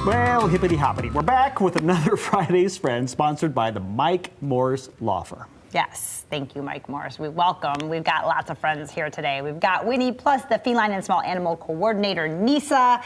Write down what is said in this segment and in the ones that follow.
Well, hippity hoppity. We're back with another Friday's Friend sponsored by the Mike Morse Law Firm. Yes, thank you, Mike Morse. We've got lots of friends here today. We've got Winnie, plus the feline and small animal coordinator, Nisa.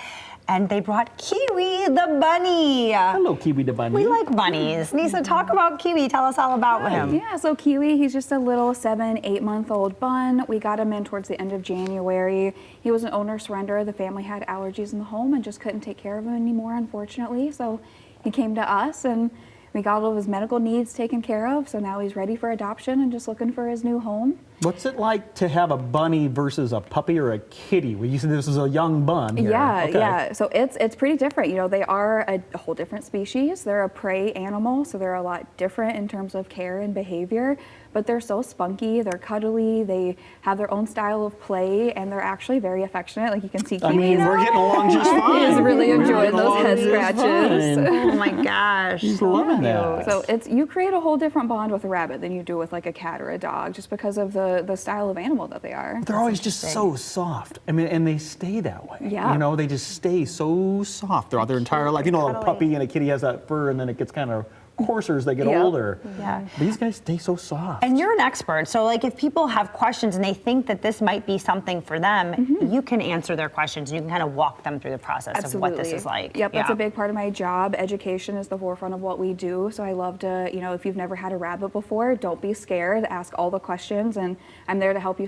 And they brought Kiwi the bunny. Hello, Kiwi the bunny. We like bunnies. Nisa, talk about Kiwi. Tell us all about him. Yeah, so Kiwi, he's just a little 7-8-month-old bun. We got him in towards the end of January. He was an owner surrender. The family had allergies in the home and just couldn't take care of him anymore, unfortunately. So he came to us and we got all of his medical needs taken care of. So now he's ready for adoption and just looking for his new home. What's it like to have a bunny versus a puppy or a kitty? Well, you said this is a young bun here. Yeah, okay. yeah. So it's pretty different. You know, they are a whole different species. They're a prey animal, so they're a lot different in terms of care and behavior. But they're so spunky, they're cuddly, they have their own style of play, and they're actually very affectionate. Like you can see Kiwi. I mean, we're getting along just fine. He's really enjoying those head scratches. Oh my gosh. He's loving that. So you create a whole different bond with a rabbit than you do with like a cat or a dog, just because of the style of animal that they are. They're always just so soft. I mean, and they stay that way. Yeah. You know, they just stay so soft throughout their entire life. You know, a puppy and a kitty has that fur, and then it gets kind of coarser as they get older. Yeah. These guys stay so soft. And you're an expert, so like if people have questions and they think that this might be something for them, you can answer their questions. You can kind of walk them through the process of what this is like. Yep, that's a big part of my job. Education is the forefront of what we do. So I love to, you know, if you've never had a rabbit before, don't be scared. Ask all the questions, and I'm there to help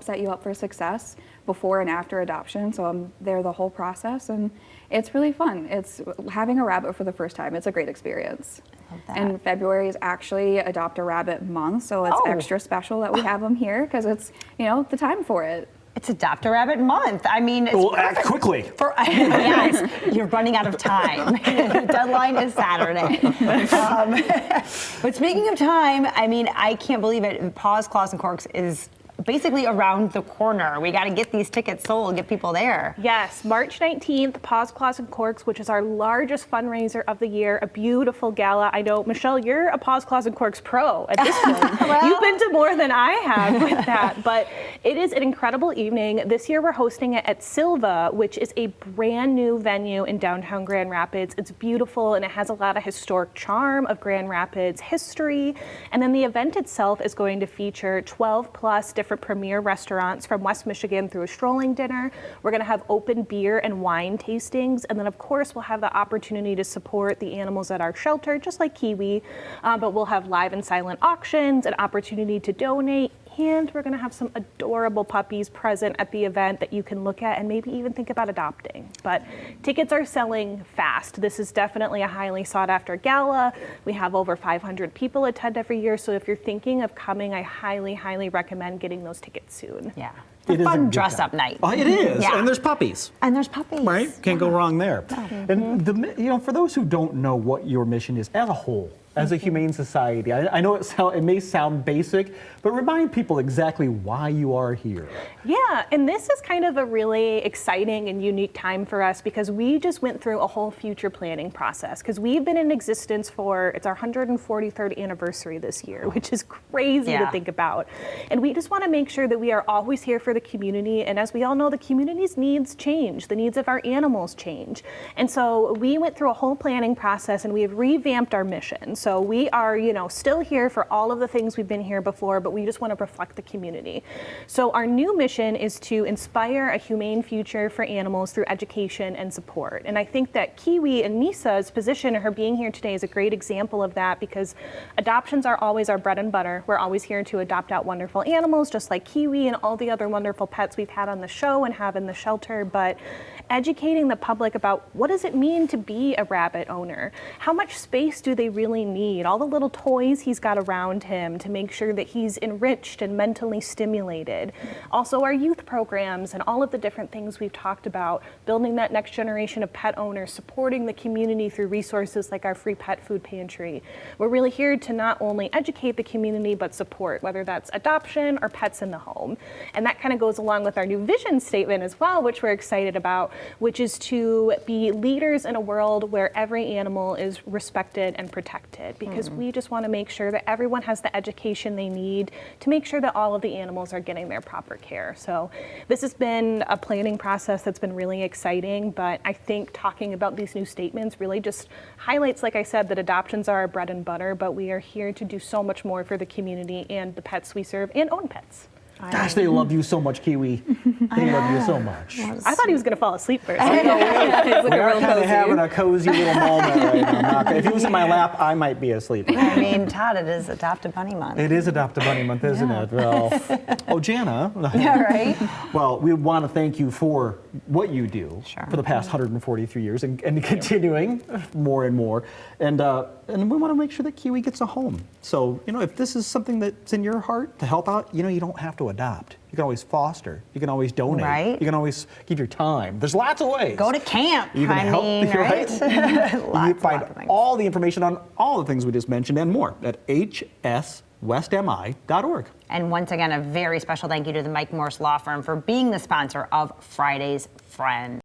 set you up for success before and after adoption. So I'm there the whole process, and it's really fun. It's having a rabbit for the first time. It's a great experience. And February is actually Adopt a Rabbit month, so it's extra special that we have them here because it's, you know, the time for it. It's Adopt a Rabbit month. I mean, it's well, act quickly. Yes, you're running out of time. The deadline is Saturday. But speaking of time, I mean, I can't believe it. Paws, Claws, and Corks is basically around the corner. We got to get these tickets sold, get people there. Yes, March 19th, Paws, Claws, and Corks, which is our largest fundraiser of the year, a beautiful gala. I know, Michelle, you're a Paws, Claws, and Corks pro at this point. Well, you've been to more than I have with that, but it is an incredible evening. This year we're hosting it at Silva, which is a brand new venue in downtown Grand Rapids. It's beautiful and it has a lot of historic charm of Grand Rapids history. And then the event itself is going to feature 12 plus different premier restaurants from West Michigan through a strolling dinner. We're going to have open beer and wine tastings, and then of course we'll have the opportunity to support the animals at our shelter, just like Kiwi, but we'll have live and silent auctions, an opportunity to donate, and we're going to have some adorable puppies present at the event that you can look at and maybe even think about adopting. But tickets are selling fast. This is definitely a highly sought after gala. We have over 500 people attend every year, so if you're thinking of coming, I highly, highly recommend getting those tickets soon. Yeah. It's a fun dress-up night. Oh, it is, Yeah. and there's puppies. And there's puppies. Right? Can't go wrong there. And you know, for those who don't know what your mission is as a whole, as a humane society, I know it may sound basic, but remind people exactly why you are here. Yeah, and this is kind of a really exciting and unique time for us because we just went through a whole future planning process because we've been in existence it's our 143rd anniversary this year, which is crazy to think about. And we just want to make sure that we are always here for the community. And as we all know, the community's needs change, the needs of our animals change. And so we went through a whole planning process and we have revamped our mission. So we are, you know, still here for all of the things we've been here before, but we just want to reflect the community. So our new mission is to inspire a humane future for animals through education and support. And I think that Kiwi and Nisa's position, her being here today, is a great example of that because adoptions are always our bread and butter. We're always here to adopt out wonderful animals, just like Kiwi and all the other wonderful pets we've had on the show and have in the shelter. But educating the public about what does it mean to be a rabbit owner? How much space do they really need? All the little toys he's got around him to make sure that he's enriched and mentally stimulated. Also our youth programs and all of the different things we've talked about, building that next generation of pet owners, supporting the community through resources like our free pet food pantry. We're really here to not only educate the community, but support, whether that's adoption or pets in the home. And that kind of goes along with our new vision statement as well, which we're excited about, which is to be leaders in a world where every animal is respected and protected. adopted, because we just want to make sure that everyone has the education they need to make sure that all of the animals are getting their proper care. So this has been a planning process that's been really exciting, but I think talking about these new statements really just highlights, like I said, that adoptions are our bread and butter, but we are here to do so much more for the community and the pets we serve and own pets. Gosh, they love you so much, Kiwi. They love you so much. I thought he was going to fall asleep first. We are kind of having a cozy little moment right now. If he was in my lap, I might be asleep. I mean, Todd, it is Adopt a Bunny Month. It is Adopt a Bunny Month, isn't it? Well, oh, Jana. Yeah, right? Well, we want to thank you for what you do Sure. for the past 143 years and continuing more and more. And we want to make sure that Kiwi gets a home. So, if this is something that's in your heart to help out, you don't have to adopt. You can always foster. You can always donate. Right. You can always give your time. There's lots of ways. Go to camp. You can help, right? You find all the information on all the things we just mentioned and more at hswestmi.org. And once again, a very special thank you to the Mike Morse Law Firm for being the sponsor of Friday's Friend.